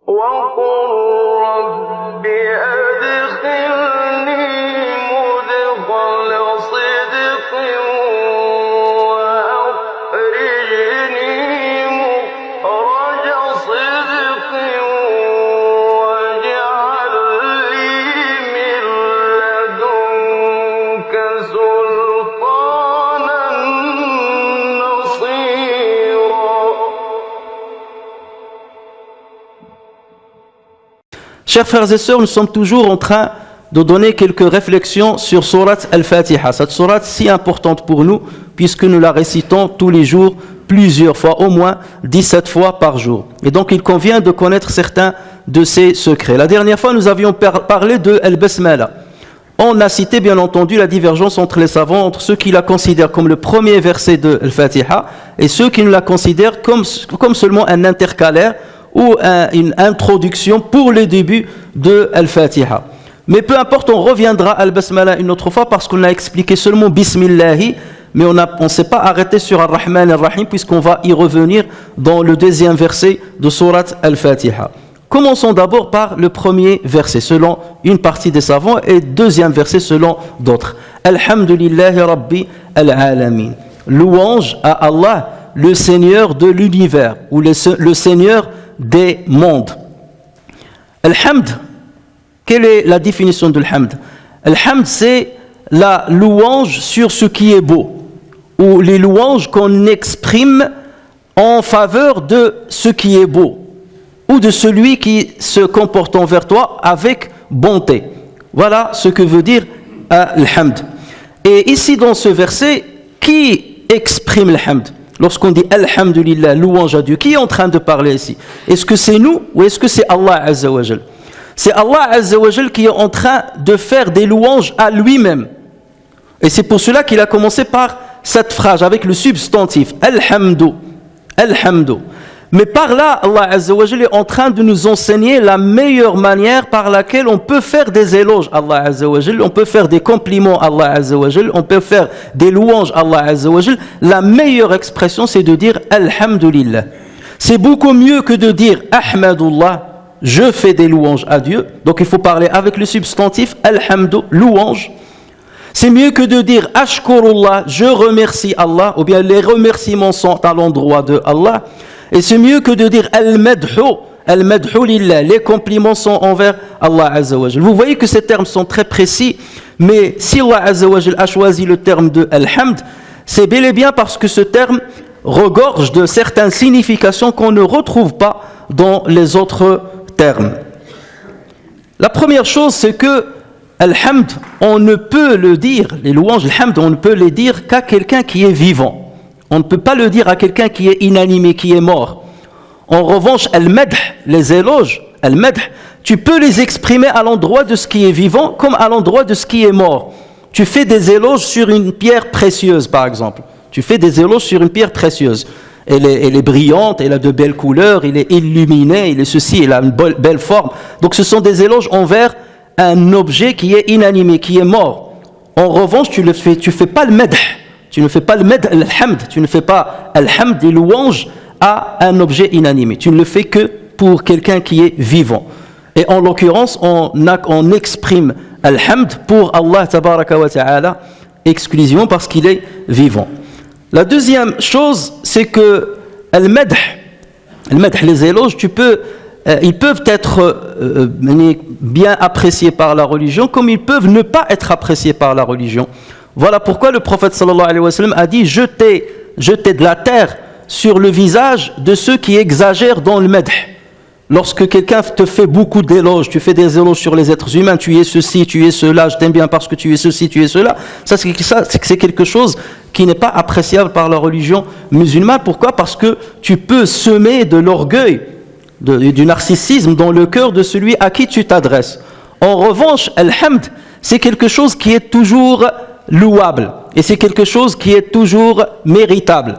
وقل رب أدخلني مدخل صدق وأخرجني مخرج صدق واجعل لي من لدنك سلطانا نصيرا. Chers frères et sœurs, nous sommes toujours en train de donner quelques réflexions sur Surat Al-Fatiha, cette sourate si importante pour nous, puisque nous la récitons tous les jours, plusieurs fois, au moins 17 fois par jour. Et donc il convient de connaître certains de ses secrets. La dernière fois, nous avions parlé de Al-Basmala. On a cité bien entendu la divergence entre les savants, entre ceux qui la considèrent comme le premier verset de Al-Fatiha et ceux qui ne la considèrent comme seulement un intercalaire ou une introduction pour le début de Al-Fatiha. Mais peu importe, on reviendra à Al-Basmala une autre fois parce qu'on a expliqué seulement Bismillahi, mais on ne s'est pas arrêté sur Ar-Rahman Ar-Rahim puisqu'on va y revenir dans le deuxième verset de Surat Al-Fatiha. Commençons d'abord par le premier verset selon une partie des savants et deuxième verset selon d'autres. Alhamdulillahi Rabbi al-Alamin. Louange à Allah, le Seigneur de l'univers ou le Seigneur des mondes. Al-Hamd, quelle est la définition de l'Hamd? Al-Hamd, c'est la louange sur ce qui est beau, ou les louanges qu'on exprime en faveur de ce qui est beau, ou de celui qui se comporte envers toi avec bonté. Voilà ce que veut dire Al-Hamd. Et ici dans ce verset, qui exprime l'Hamd? Lorsqu'on dit Alhamdulillah, louange à Dieu, qui est en train de parler ici? Est-ce que c'est nous ou est-ce que c'est Allah Azza wa Jal? C'est Allah Azza wa Jal qui est en train de faire des louanges à lui-même. Et c'est pour cela qu'il a commencé par cette phrase avec le substantif Alhamdu, Alhamdu. Mais par là, Allah Azza wa Jal est en train de nous enseigner la meilleure manière par laquelle on peut faire des éloges à Allah Azza wa Jal, on peut faire des compliments à Allah Azza wa Jal, on peut faire des louanges à Allah Azza wa Jal. La meilleure expression, c'est de dire Alhamdulillah. C'est beaucoup mieux que de dire Ahmadullah, je fais des louanges à Dieu. Donc il faut parler avec le substantif Alhamdu, louange. C'est mieux que de dire Ashkurullah, je remercie Allah, ou bien les remerciements sont à l'endroit de Allah. Et c'est mieux que de dire Al-Madhu lillah, les compliments sont envers Allah Azza wa Jal. Vous voyez que ces termes sont très précis, mais si Allah Azza wa Jal a choisi le terme de Al-Hamd, c'est bel et bien parce que ce terme regorge de certaines significations qu'on ne retrouve pas dans les autres termes. La première chose, c'est que Al-Hamd, on ne peut le dire, les louanges, Al-Hamd, on ne peut les dire qu'à quelqu'un qui est vivant. On ne peut pas le dire à quelqu'un qui est inanimé, qui est mort. En revanche, al-madh, les éloges, al-madh, tu peux les exprimer à l'endroit de ce qui est vivant comme à l'endroit de ce qui est mort. Tu fais des éloges sur une pierre précieuse, par exemple. Tu fais des éloges sur une pierre précieuse. Elle est brillante, elle a de belles couleurs, il est illuminé, il est ceci, il a une belle forme. Donc ce sont des éloges envers un objet qui est inanimé, qui est mort. En revanche, tu fais pas le madh. Tu ne fais pas le med al-hamd, tu ne fais pas al-hamd des louanges à un objet inanimé. Tu ne le fais que pour quelqu'un qui est vivant. Et en l'occurrence, on exprime al-hamd pour Allah tabaraka wa ta'ala exclusivement parce qu'il est vivant. La deuxième chose, c'est que al-madh, les éloges, ils peuvent être bien appréciés par la religion comme ils peuvent ne pas être appréciés par la religion. Voilà pourquoi le prophète sallallahu alayhi wa sallam a dit jetez de la terre sur le visage de ceux qui exagèrent dans le madh. Lorsque quelqu'un te fait beaucoup d'éloges, tu fais des éloges sur les êtres humains, tu es ceci, tu es cela, je t'aime bien parce que tu es ceci, tu es cela, c'est quelque chose qui n'est pas appréciable par la religion musulmane. Pourquoi? Parce que tu peux semer de l'orgueil, du narcissisme dans le cœur de celui à qui tu t'adresses. En revanche, al-hamd, c'est quelque chose qui est toujours louable et c'est quelque chose qui est toujours méritable,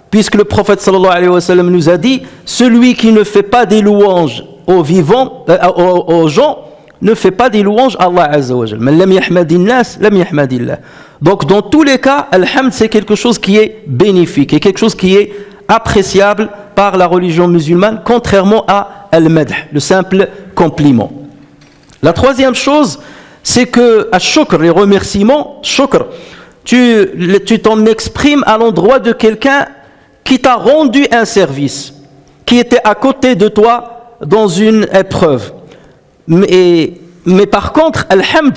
puisque le prophète sallallahu alayhi wa sallam nous a dit celui qui ne fait pas des louanges aux vivants, aux gens, ne fait pas des louanges à Allah azza wa jal. Man lam yahmadin-nas lam yahmadillah. Donc dans tous les cas, al-hamd, c'est quelque chose qui est bénéfique et quelque chose qui est appréciable par la religion musulmane, contrairement à al-madh, le simple compliment. La troisième chose, c'est que à shukr, les remerciements, shukr, tu t'en exprimes à l'endroit de quelqu'un qui t'a rendu un service, qui était à côté de toi dans une épreuve. Mais par contre, alhamd,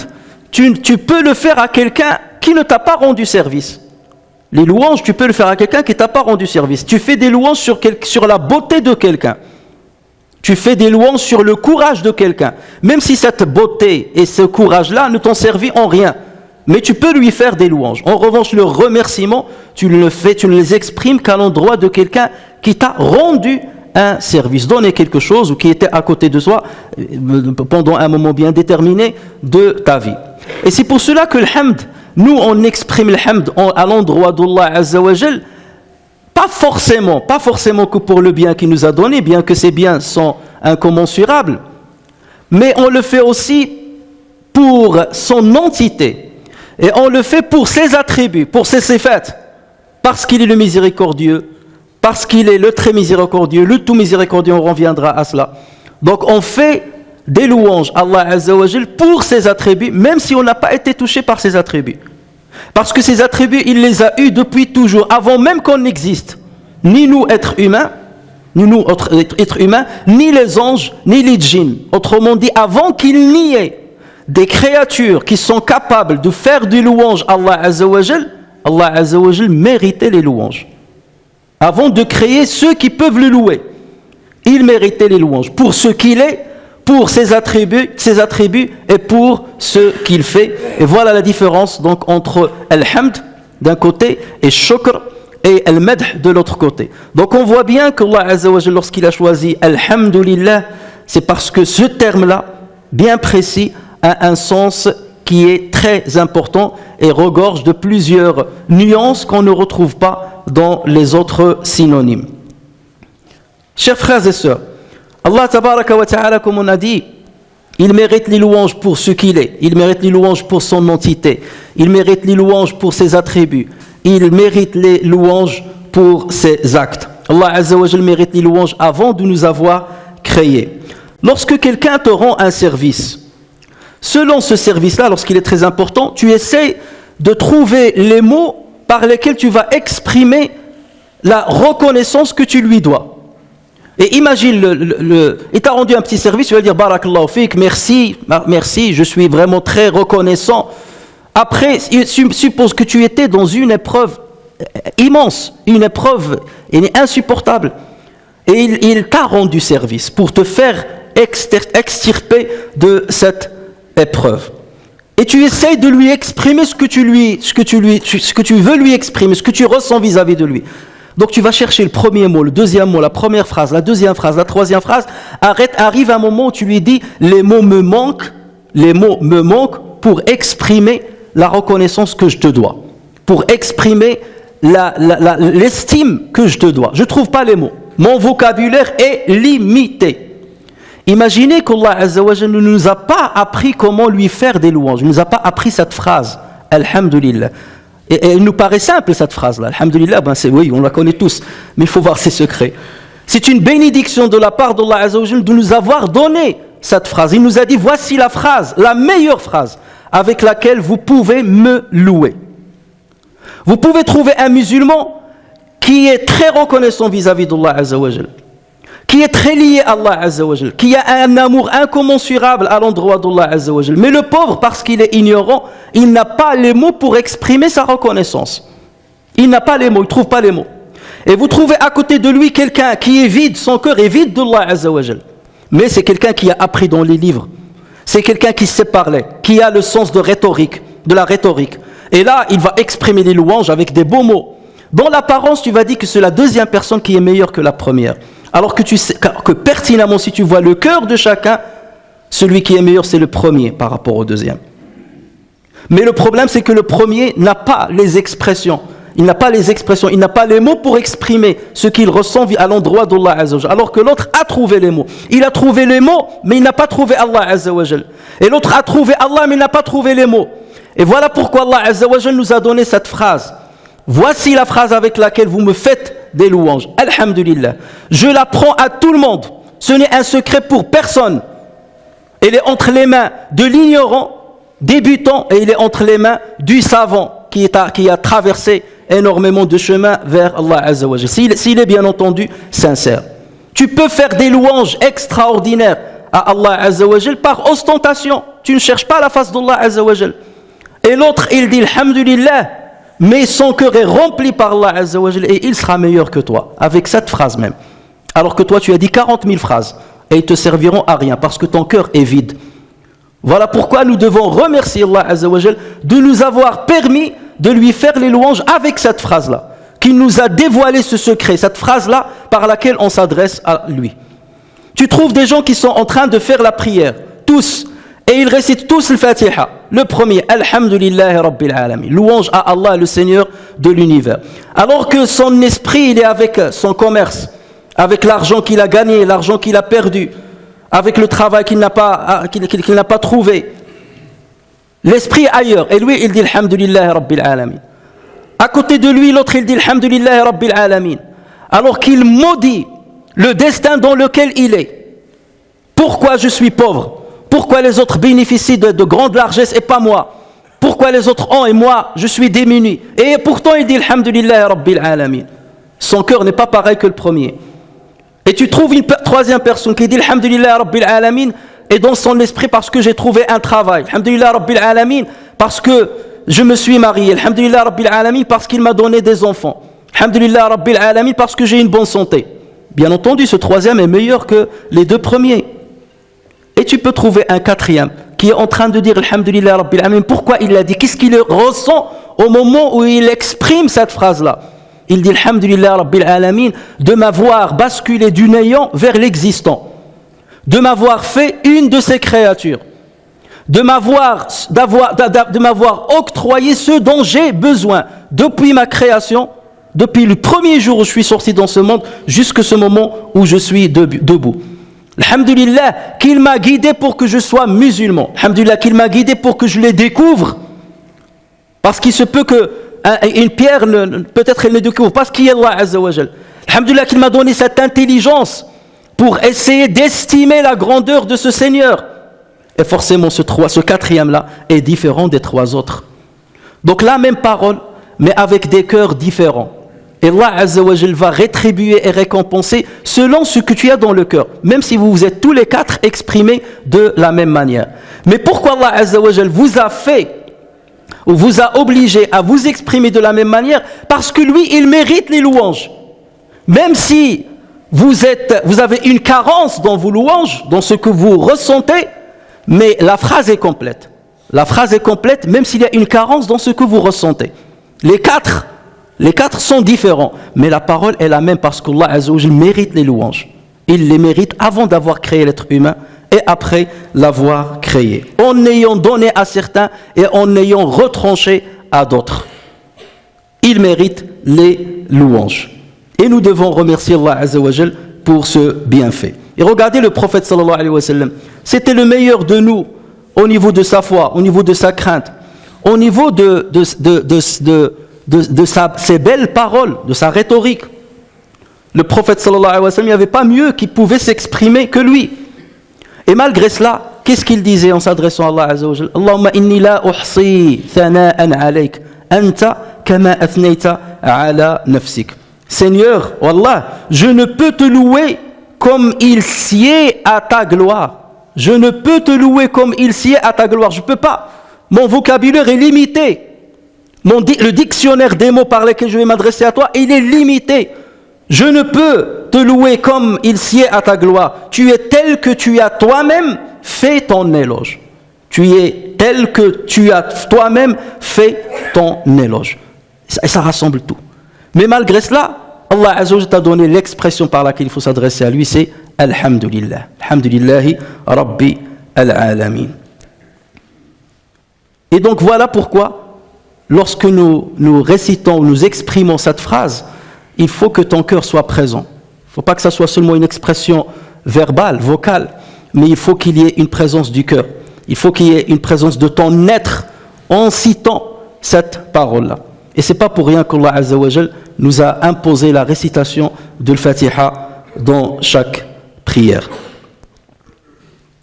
tu peux le faire à quelqu'un qui ne t'a pas rendu service. Les louanges, tu peux le faire à quelqu'un qui ne t'a pas rendu service. Tu fais des louanges sur la beauté de quelqu'un. Tu fais des louanges sur le courage de quelqu'un. Même si cette beauté et ce courage-là ne t'ont servi en rien. Mais tu peux lui faire des louanges. En revanche, le remerciement, tu ne les exprimes qu'à l'endroit de quelqu'un qui t'a rendu un service, donner quelque chose ou qui était à côté de toi pendant un moment bien déterminé de ta vie. Et c'est pour cela que le hamd, nous on exprime le hamd à l'endroit d'Allah Azza wa Jal, pas forcément que pour le bien qu'il nous a donné, bien que ces biens sont incommensurables, mais on le fait aussi pour son entité, et on le fait pour ses attributs, pour ses sifat, parce qu'il est le miséricordieux, parce qu'il est le très miséricordieux, le tout miséricordieux, on reviendra à cela. Donc on fait des louanges à Allah Azza wa Jal pour ses attributs, même si on n'a pas été touché par ses attributs. Parce que ces attributs, il les a eus depuis toujours, avant même qu'on existe. Ni nous, êtres humains, ni les anges, ni les djinns. Autrement dit, avant qu'il n'y ait des créatures qui sont capables de faire des louanges à Allah Azza wa Jal méritait les louanges. Avant de créer ceux qui peuvent le louer, il méritait les louanges pour ce qu'il est, pour ses attributs et pour ce qu'il fait. Et voilà la différence donc entre al-hamd d'un côté et shukr et al-madh de l'autre côté. Donc on voit bien que Allah Azza wa Jalla, lorsqu'il a choisi alhamdulillah, c'est parce que ce terme-là, bien précis, a un sens qui est très important et regorge de plusieurs nuances qu'on ne retrouve pas dans les autres synonymes. Chers frères et sœurs, Allah tabaraka wa ta'ala, comme on a dit, il mérite les louanges pour ce qu'il est, il mérite les louanges pour son entité, il mérite les louanges pour ses attributs, il mérite les louanges pour ses actes. Allah Azza wa Jal mérite les louanges avant de nous avoir créés. Lorsque quelqu'un te rend un service, selon ce service-là, lorsqu'il est très important, tu essaies de trouver les mots par lesquels tu vas exprimer la reconnaissance que tu lui dois. Et imagine, il t'a rendu un petit service, tu vas dire Barakallahu fik, merci, je suis vraiment très reconnaissant. Après, suppose que tu étais dans une épreuve immense, une épreuve insupportable, et il t'a rendu service pour te faire extirper de cette épreuve. Et tu essayes de lui exprimer ce que tu veux lui exprimer, ce que tu ressens vis-à-vis de lui. Donc tu vas chercher le premier mot, le deuxième mot, la première phrase, la deuxième phrase, la troisième phrase. Arrive un moment où tu lui dis les mots me manquent pour exprimer la reconnaissance que je te dois, pour exprimer l'estime que je te dois. Je ne trouve pas les mots. Mon vocabulaire est limité. Imaginez qu'Allah Azza wa Jalla ne nous a pas appris comment lui faire des louanges. Il ne nous a pas appris cette phrase. Alhamdulillah. Et elle nous paraît simple cette phrase-là. Alhamdulillah, oui, on la connaît tous. Mais il faut voir ses secrets. C'est une bénédiction de la part d'Allah Azza wa Jalla de nous avoir donné cette phrase. Il nous a dit, voici la phrase, la meilleure phrase avec laquelle vous pouvez me louer. Vous pouvez trouver un musulman qui est très reconnaissant vis-à-vis d'Allah Azza wa Jalla, qui est très lié à Allah Azza wa Jalla, qui a un amour incommensurable à l'endroit d'Allah Azza wa Jalla. Mais le pauvre, parce qu'il est ignorant, il n'a pas les mots pour exprimer sa reconnaissance. Il n'a pas les mots, il ne trouve pas les mots. Et vous trouvez à côté de lui quelqu'un qui est vide, son cœur est vide d'Allah Azza wa Jalla. Mais c'est quelqu'un qui a appris dans les livres. C'est quelqu'un qui sait parler, qui a le sens de la rhétorique. Et là, il va exprimer les louanges avec des beaux mots. Dans l'apparence, tu vas dire que c'est la deuxième personne qui est meilleure que la première. Alors que tu sais que pertinemment, si tu vois le cœur de chacun, celui qui est meilleur, c'est le premier par rapport au deuxième. Mais le problème, c'est que le premier n'a pas les expressions. Il n'a pas les mots pour exprimer ce qu'il ressent à l'endroit d'Allah Azza wa Jalla. Alors que l'autre a trouvé les mots. Il a trouvé les mots, mais il n'a pas trouvé Allah Azza wa Jalla. Et l'autre a trouvé Allah, mais il n'a pas trouvé les mots. Et voilà pourquoi Allah Azza wa Jalla nous a donné cette phrase. Voici la phrase avec laquelle vous me faites des louanges. Alhamdulillah. Je l'apprends à tout le monde. Ce n'est un secret pour personne. Elle est entre les mains de l'ignorant, débutant, et il est entre les mains du savant qui a traversé énormément de chemin vers Allah Azza wa Jal. S'il est bien entendu sincère. Tu peux faire des louanges extraordinaires à Allah Azza wa Jal par ostentation. Tu ne cherches pas la face d'Allah Azza wa Jal. Et l'autre, il dit Alhamdulillah, mais son cœur est rempli par Allah Azza wa Jal et il sera meilleur que toi, avec cette phrase même. Alors que toi, tu as dit 40 000 phrases et ils te serviront à rien parce que ton cœur est vide. Voilà pourquoi nous devons remercier Allah Azza wa Jal de nous avoir permis de lui faire les louanges avec cette phrase-là, qui nous a dévoilé ce secret, cette phrase-là par laquelle on s'adresse à lui. Tu trouves des gens qui sont en train de faire la prière, tous, et ils récitent tous le Fatiha. Le premier, Alhamdulillahi Rabbil Alamin, louange à Allah, le Seigneur de l'univers. Alors que son esprit, il est avec son commerce, avec l'argent qu'il a gagné, l'argent qu'il a perdu, avec le travail qu'il n'a pas trouvé. L'esprit est ailleurs. Et lui, il dit Alhamdulillahi Rabbil Alamin. À côté de lui, l'autre, il dit Alhamdulillahi Rabbil Alamin. Alors qu'il maudit le destin dans lequel il est. Pourquoi je suis pauvre? Pourquoi les autres bénéficient de grandes largesses et pas moi? Pourquoi les autres ont et moi, je suis démuni? Et pourtant, il dit Alhamdulillahi Rabbil Alamin. Son cœur n'est pas pareil que le premier. Et tu trouves une troisième personne qui dit Alhamdulillahi Rabbil Alamin et dans son esprit parce que j'ai trouvé un travail. Alhamdulillahi Rabbil Alamin parce que je me suis marié. Alhamdulillahi Rabbil Alamin parce qu'il m'a donné des enfants. Alhamdulillahi Rabbil Alamin parce que j'ai une bonne santé. Bien entendu, ce troisième est meilleur que les deux premiers. Et tu peux trouver un quatrième qui est en train de dire Alhamdulillahi Rabbil Alamin. Pourquoi il l'a dit? Qu'est-ce qu'il ressent au moment où il exprime cette phrase-là? Il dit Alhamdulillahi Rabbil Alamin de m'avoir basculé du néant vers l'existant, de m'avoir fait une de ses créatures, de m'avoir octroyé ce dont j'ai besoin depuis ma création, depuis le premier jour où je suis sorti dans ce monde jusqu'à ce moment où je suis debout. Alhamdulillah qu'il m'a guidé pour que je sois musulman. Alhamdulillah qu'il m'a guidé pour que je les découvre. Parce qu'il se peut que une pierre, peut-être elle ne découvre pas ce qui est Allah Azza wa Jal. Alhamdulillah qu'il m'a donné cette intelligence pour essayer d'estimer la grandeur de ce Seigneur. Et forcément ce quatrième-là est différent des trois autres. Donc la même parole, mais avec des cœurs différents. Et Allah Azza wa Jal va rétribuer et récompenser selon ce que tu as dans le cœur, même si vous êtes tous les quatre exprimés de la même manière. Mais pourquoi Allah Azza wa Jal vous a fait ou vous a obligé à vous exprimer de la même manière? Parce que lui, il mérite les louanges. Même si vous avez une carence dans vos louanges, dans ce que vous ressentez, mais la phrase est complète. La phrase est complète, même s'il y a une carence dans ce que vous ressentez. Les quatre sont différents, mais la parole est la même parce qu'Allah Azza wa Jal mérite les louanges. Il les mérite avant d'avoir créé l'être humain et après l'avoir créé, en ayant donné à certains et en ayant retranché à d'autres. Il mérite les louanges. Et nous devons remercier Allah Azza wa Jal pour ce bienfait. Et regardez le prophète sallallahu alayhi wa sallam, c'était le meilleur de nous au niveau de sa foi, au niveau de sa crainte, au niveau de ses belles paroles, de sa rhétorique. Le prophète sallallahu alayhi wa sallam, il n'y avait pas mieux qui pouvait s'exprimer que lui. Et malgré cela, qu'est-ce qu'il disait en s'adressant à Allah Azza wa Jal? Allahumma inni la uhsi thana'an alayk, anta kama athnayta ala nafsik. Seigneur, Wallah, je ne peux te louer comme il sied à ta gloire. Je ne peux te louer comme il sied à ta gloire. Je ne peux pas. Mon vocabulaire est limité. Le dictionnaire des mots par lesquels je vais m'adresser à toi, il est limité. Je ne peux te louer comme il sied à ta gloire. Tu es tel que tu as toi-même fait ton éloge. Tu es tel que tu as toi-même fait ton éloge. Et ça rassemble tout. Mais malgré cela, Allah Azza wa Jalla t'a donné l'expression par laquelle il faut s'adresser à lui, c'est Alhamdulillah. Alhamdulillahi Rabbi al-Alamin. Et donc voilà pourquoi, lorsque nous récitons, nous exprimons cette phrase, il faut que ton cœur soit présent. Il ne faut pas que ça soit seulement une expression verbale, vocale, mais il faut qu'il y ait une présence du cœur. Il faut qu'il y ait une présence de ton être en citant cette parole-là. Et c'est pas pour rien qu'Allah Azza wa Jal nous a imposé la récitation de l'Fatiha dans chaque prière.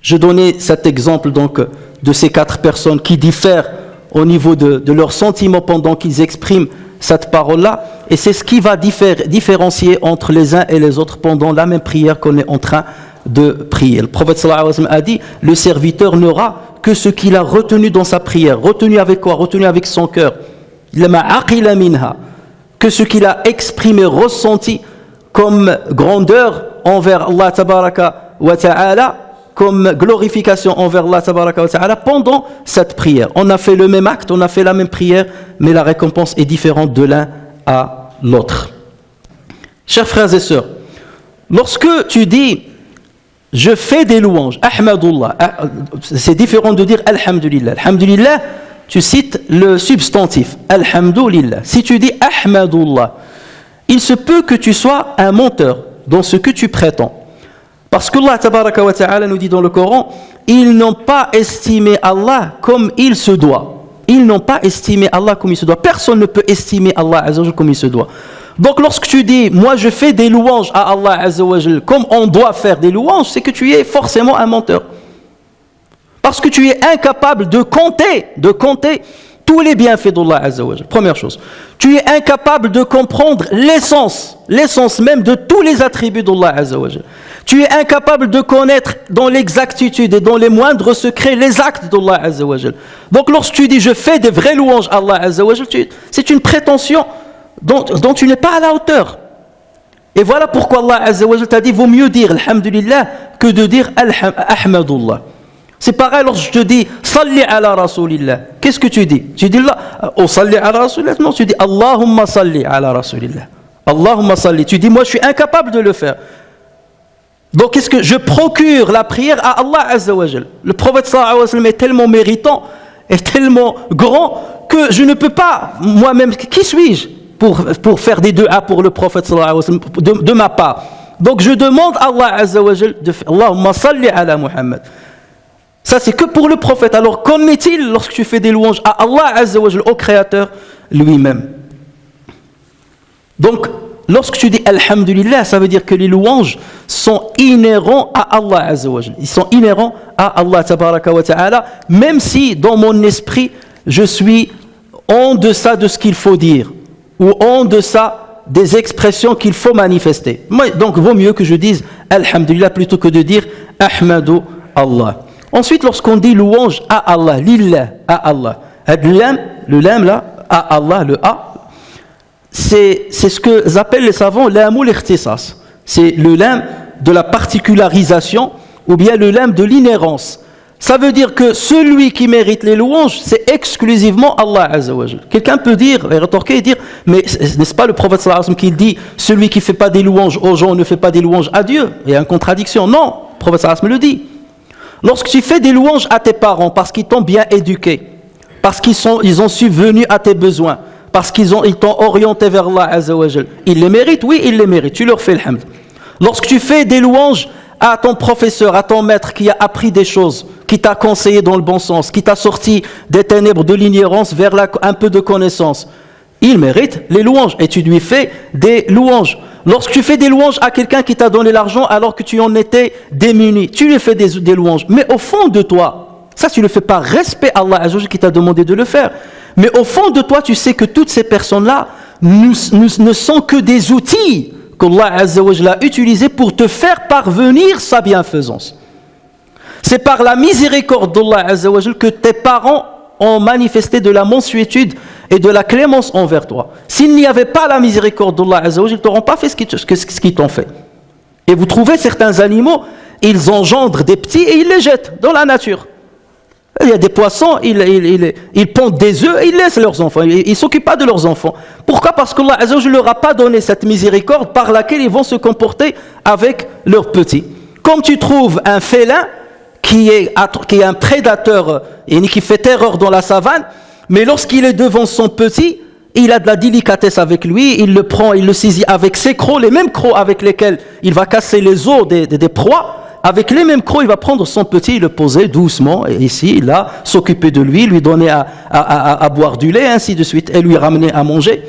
Je donnais cet exemple donc de ces 4 personnes qui diffèrent au niveau de leurs sentiments pendant qu'ils expriment cette parole-là, et c'est ce qui va différencier entre les uns et les autres pendant la même prière qu'on est en train de prier. Le prophète sallallahu alayhi wa sallam a dit, le serviteur n'aura que ce qu'il a retenu dans sa prière. Retenu avec quoi? Retenu avec son cœur. Que ce qu'il a exprimé, ressenti comme grandeur envers Allah tabaraka wa ta'ala, comme glorification envers Allah tabaraka wa ta'ala pendant cette prière. On a fait le même acte, on a fait la même prière, mais la récompense est différente de l'un à l'autre. Chers frères et sœurs, lorsque tu dis je fais des louanges, Ahmadullah, c'est différent de dire Alhamdulillah. Alhamdulillah, tu cites le substantif, Alhamdulillah. Si tu dis Ahmadullah, il se peut que tu sois un menteur dans ce que tu prétends. Parce que Allah tabaraka wa ta'ala nous dit dans le Coran, ils n'ont pas estimé Allah comme il se doit. Ils n'ont pas estimé Allah comme il se doit. Personne ne peut estimer Allah Azza wa Jal comme il se doit. Donc lorsque tu dis, moi je fais des louanges à Allah Azza wa Jal comme on doit faire des louanges, c'est que tu es forcément un menteur. Parce que tu es incapable de compter tous les bienfaits d'Allah Azza wa Jal. Première chose. Tu es incapable de comprendre l'essence même de tous les attributs d'Allah Azza wa Jal. Tu es incapable de connaître dans l'exactitude et dans les moindres secrets les actes d'Allah Azza wa Jal. Donc lorsque tu dis je fais des vraies louanges à Allah Azza wa Jal, c'est une prétention dont tu n'es pas à la hauteur. Et voilà pourquoi Allah Azza wa Jal t'a dit vaut mieux dire Alhamdulillah que de dire Ahmadullah. C'est pareil lorsque je te dis Salli ala Rasulillah. Qu'est-ce que tu dis? Tu dis là, oh Salli ala Rasulillah? Non, tu dis Allahumma Salli ala Rasulillah. Allahumma Salli. Tu dis moi je suis incapable de le faire. Donc qu'est-ce que je procure la prière à Allah Azza wa Jal. Le prophète sallallahu alayhi wa sallam est tellement méritant, est tellement grand que je ne peux pas moi-même, qui suis-je pour faire des du'a pour le prophète sallallahu alayhi wa sallam de ma part. Donc je demande à Allah Azza wa Jal de faire Allahumma salli ala Muhammad. Ça c'est que pour le prophète. Alors qu'en est-il lorsque tu fais des louanges à Allah Azza wa Jal, au Créateur lui-même? Donc lorsque tu dis Alhamdulillah, ça veut dire que les louanges sont inhérents à Allah Azza wa Jal. Ils sont inhérents à Allah tabaraka wa ta'ala, même si dans mon esprit je suis en deçà de ce qu'il faut dire ou en deçà des expressions qu'il faut manifester. Donc vaut mieux que je dise Alhamdulillah plutôt que de dire Ahmadu Allah. Ensuite, lorsqu'on dit louange à Allah, lillah, à Allah, le lam là, à Allah, le A, c'est ce que appellent les savants l'amul ikhtisas. C'est le lam de la particularisation ou bien le lam de l'inhérence. Ça veut dire que celui qui mérite les louanges, c'est exclusivement Allah Azza wa Jal. Quelqu'un peut dire, rétorquer et dire, mais n'est-ce pas le prophète sallallahu alayhi wa sallam qui dit, celui qui ne fait pas des louanges aux gens ne fait pas des louanges à Dieu? Il y a une contradiction. Non, le prophète sallallahu alayhi wa sallam le dit. Lorsque tu fais des louanges à tes parents parce qu'ils t'ont bien éduqué, parce qu'ils ont subvenu à tes besoins, parce ils t'ont orienté vers Allah Azza wa Jal, ils les méritent? Oui, ils les méritent. Tu leur fais le hamd. Lorsque tu fais des louanges à ton professeur, à ton maître qui a appris des choses, qui t'a conseillé dans le bon sens, qui t'a sorti des ténèbres de l'ignorance vers un peu de connaissance, il mérite les louanges et tu lui fais des louanges. Lorsque tu fais des louanges à quelqu'un qui t'a donné l'argent alors que tu en étais démuni, tu lui fais des louanges. Mais au fond de toi, ça tu le fais par respect à Allah Azza wa Jal qui t'a demandé de le faire. Mais au fond de toi, tu sais que toutes ces personnes-là ne sont que des outils qu'Allah Azza wa Jal a utilisés pour te faire parvenir sa bienfaisance. C'est par la miséricorde d'Allah Azza wa Jal que tes parents ont manifesté de la mansuétude et de la clémence envers toi. S'il n'y avait pas la miséricorde d'Allah Azza wa Jal, ils ne t'auront pas fait ce qu'ils t'ont fait. Et vous trouvez certains animaux, ils engendrent des petits et ils les jettent dans la nature. Il y a des poissons, ils pondent des œufs et ils laissent leurs enfants. Ils ne s'occupent pas de leurs enfants. Pourquoi? Parce qu'Allah Azza wa Jal ne leur a pas donné cette miséricorde par laquelle ils vont se comporter avec leurs petits. Comme tu trouves un félin qui est un prédateur et qui fait terreur dans la savane, mais lorsqu'il est devant son petit, il a de la délicatesse avec lui, il le prend, il le saisit avec ses crocs, les mêmes crocs avec lesquels il va casser les os des proies, avec les mêmes crocs, il va prendre son petit, le poser doucement, ici, là, s'occuper de lui donner à boire du lait, ainsi de suite, et lui ramener à manger,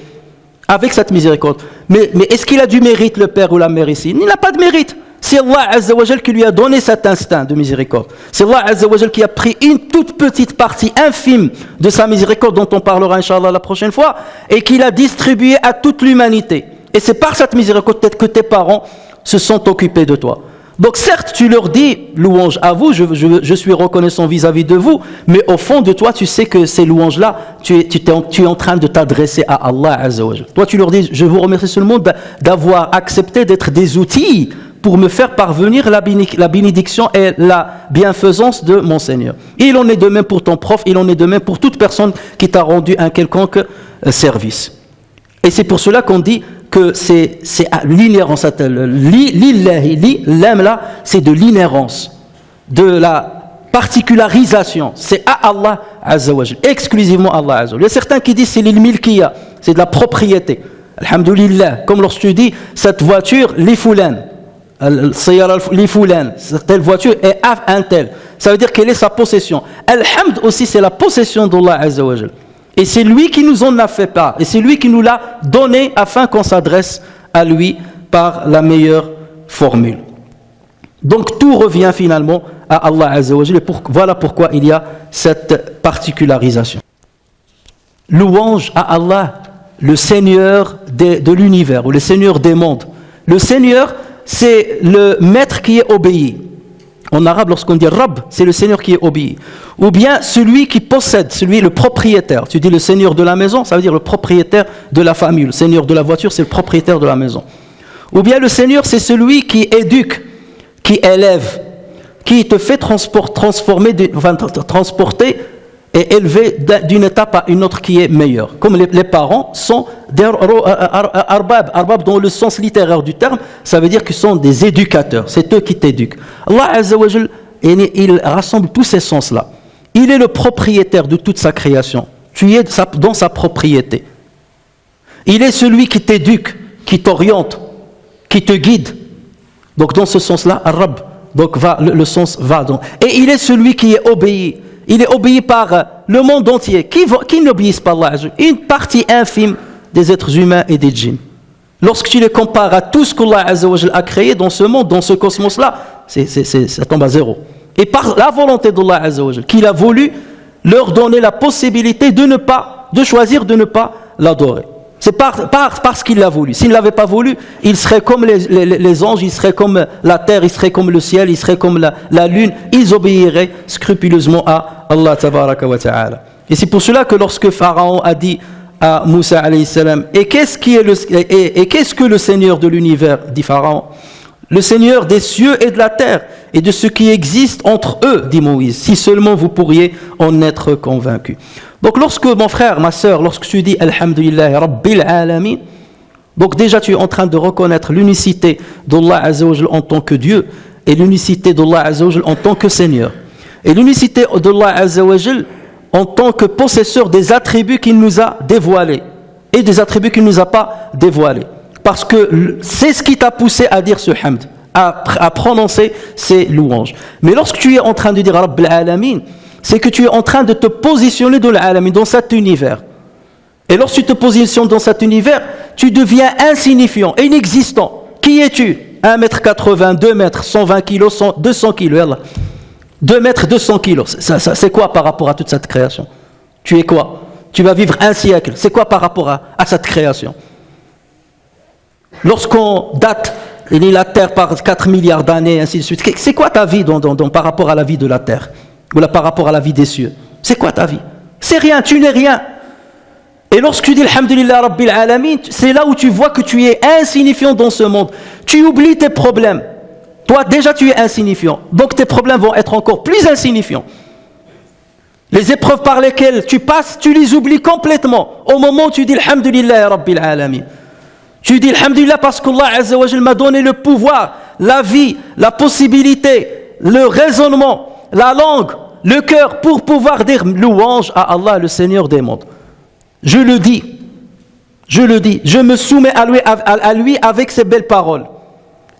avec cette miséricorde. Mais est-ce qu'il a du mérite, le père ou la mère ici? Il n'a pas de mérite. C'est Allah Azza wa Jal qui lui a donné cet instinct de miséricorde. C'est Allah Azza wa Jal qui a pris une toute petite partie infime de sa miséricorde, dont on parlera, Inch'Allah, la prochaine fois, et qu'il a distribué à toute l'humanité. Et c'est par cette miséricorde peut-être que tes parents se sont occupés de toi. Donc certes, tu leur dis louange à vous, je suis reconnaissant vis-à-vis de vous, mais au fond de toi, tu sais que ces louanges-là, tu es en train de t'adresser à Allah Azza wa Jal. Toi, tu leur dis, je vous remercie seulement d'avoir accepté d'être des outils pour me faire parvenir la bénédiction et la bienfaisance de mon Seigneur. Et il en est de même pour ton prof, il en est de même pour toute personne qui t'a rendu un quelconque service. Et c'est pour cela qu'on dit que c'est l'inhérence, l'âme là, c'est de l'inhérence, de la particularisation. C'est à Allah Azza wa Jal, exclusivement à Allah Azza wa Jal. Il y a certains qui disent c'est l'ilmilkiya, c'est de la propriété. Alhamdulillah, comme lorsque tu dis cette voiture, li fulan, telle voiture est un tel. Ça veut dire quelle est sa possession. Al-Hamd aussi, c'est la possession d'Allah Azza wa Jal. Et c'est lui qui nous en a fait part. Et c'est lui qui nous l'a donné afin qu'on s'adresse à lui par la meilleure formule. Donc tout revient finalement à Allah Azza wa Jal. Voilà pourquoi il y a cette particularisation. Louange à Allah, le Seigneur de l'univers, ou le Seigneur des mondes. Le Seigneur, c'est le maître qui est obéi. En arabe, lorsqu'on dit Rabb, c'est le Seigneur qui est obéi. Ou bien celui qui possède, le propriétaire. Tu dis le Seigneur de la maison, ça veut dire le propriétaire de la famille. Le Seigneur de la voiture, c'est le propriétaire de la maison. Ou bien le Seigneur, c'est celui qui éduque, qui élève, qui te fait transporter et élever d'une étape à une autre qui est meilleure. Comme les parents sont des arbab dans le sens littéraire du terme, ça veut dire qu'ils sont des éducateurs, c'est eux qui t'éduquent. Allah Azza wa Jal, il rassemble tous ces sens-là. Il est le propriétaire de toute sa création. Tu es dans sa propriété. Il est celui qui t'éduque, qui t'oriente, qui te guide. Donc dans ce sens-là, Rabb, donc le sens va donc. Et il est celui qui est obéi. Il est obéi par le monde entier. Qui n'obéissent pas à Allah? Une partie infime des êtres humains et des djinns. Lorsque tu les compares à tout ce qu'Allah Azza wa Jal a créé dans ce monde, dans ce cosmos-là, ça tombe à zéro. Et par la volonté d'Allah Azza wa Jal, qu'il a voulu leur donner la possibilité de choisir de ne pas l'adorer. C'est parce qu'il l'a voulu. S'il ne l'avait pas voulu, il serait comme les anges, il serait comme la terre, il serait comme le ciel, il serait comme la lune. Ils obéiraient scrupuleusement à Allah tabaraka wa ta'ala. Et c'est pour cela que lorsque Pharaon a dit à Moussa alayhi salam, et qu'est-ce que le Seigneur de l'univers, dit Pharaon? Le Seigneur des cieux et de la terre, et de ce qui existe entre eux, dit Moïse, si seulement vous pourriez en être convaincus. Donc lorsque mon frère, ma sœur, lorsque tu dis Alhamdulillah Rabbil Alamin, donc déjà tu es en train de reconnaître l'unicité d'Allah Azza wa Jal en tant que Dieu, et l'unicité d'Allah Azza wa Jal en tant que Seigneur, et l'unicité d'Allah Azza wa Jal en tant que possesseur des attributs qu'il nous a dévoilés, et des attributs qu'il ne nous a pas dévoilés. Parce que c'est ce qui t'a poussé à dire ce hamd, à prononcer ces louanges. Mais lorsque tu es en train de dire Rabbil Alamin, c'est que tu es en train de te positionner dans l'alamin, dans cet univers. Et lorsque tu te positionnes dans cet univers, tu deviens insignifiant, inexistant. Qui es-tu? 1m80, 2 mètres, 120 kilos, 200 kilos. Yallah. 2 mètres, 200 kilos. Ça, c'est quoi par rapport à toute cette création? Tu es quoi? Tu vas vivre un siècle. C'est quoi par rapport à cette création? Lorsqu'on date la Terre par 4 milliards d'années, ainsi de suite, c'est quoi ta vie par rapport à la vie de la Terre? Ou là, par rapport à la vie des cieux? C'est quoi ta vie? C'est rien, tu n'es rien. Et lorsque tu dis Alhamdulillah Rabbil Alamin, c'est là où tu vois que tu es insignifiant dans ce monde. Tu oublies tes problèmes. Toi, déjà, tu es insignifiant. Donc, tes problèmes vont être encore plus insignifiants. Les épreuves par lesquelles tu passes, tu les oublies complètement. Au moment où tu dis Alhamdulillah Rabbil Alamin. Tu dis Alhamdulillah parce qu'Allah Azza wa Jal m'a donné le pouvoir, la vie, la possibilité, le raisonnement, la langue, le cœur, pour pouvoir dire louange à Allah, le Seigneur des mondes. Je le dis, je me soumets à lui avec ces belles paroles.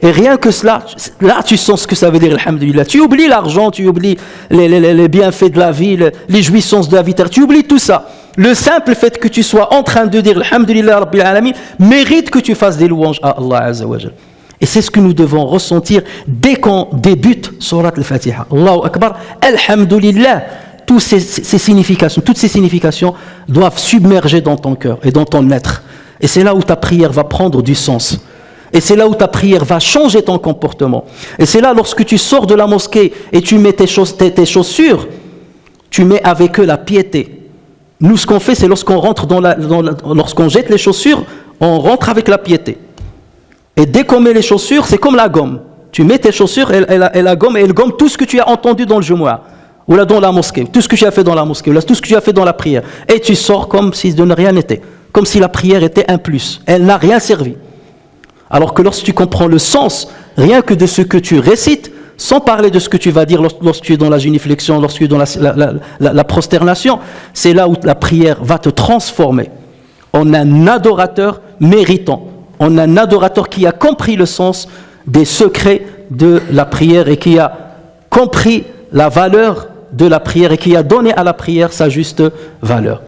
Et rien que cela, là tu sens ce que ça veut dire, alhamdulillah. Tu oublies l'argent, tu oublies les bienfaits de la vie, les jouissances de la vie terrestre, tu oublies tout ça. Le simple fait que tu sois en train de dire alhamdulillah rabbil alamin mérite que tu fasses des louanges à Allah azza wa jalla. Et c'est ce que nous devons ressentir dès qu'on débute Surat al-Fatiha. Allahu Akbar, alhamdulillah. Toutes ces significations doivent submerger dans ton cœur et dans ton être. Et c'est là où ta prière va prendre du sens. Et c'est là où ta prière va changer ton comportement. Et c'est là, lorsque tu sors de la mosquée et tu mets tes chaussures, tu mets avec eux la piété. Nous, ce qu'on fait, c'est lorsqu'on rentre lorsqu'on jette les chaussures, on rentre avec la piété. Et dès qu'on met les chaussures, c'est comme la gomme. Tu mets tes chaussures et la gomme, et elle gomme tout ce que tu as entendu dans le Jumu'ah, ou là dans la mosquée, tout ce que tu as fait dans la mosquée, ou là, tout ce que tu as fait dans la prière. Et tu sors comme si de rien n'était. Comme si la prière était un plus. Elle n'a rien servi. Alors que lorsque tu comprends le sens, rien que de ce que tu récites, sans parler de ce que tu vas dire lorsque tu es dans la génuflexion, lorsque tu es dans la prosternation, c'est là où la prière va te transformer en un adorateur méritant, en un adorateur qui a compris le sens des secrets de la prière et qui a compris la valeur de la prière et qui a donné à la prière sa juste valeur.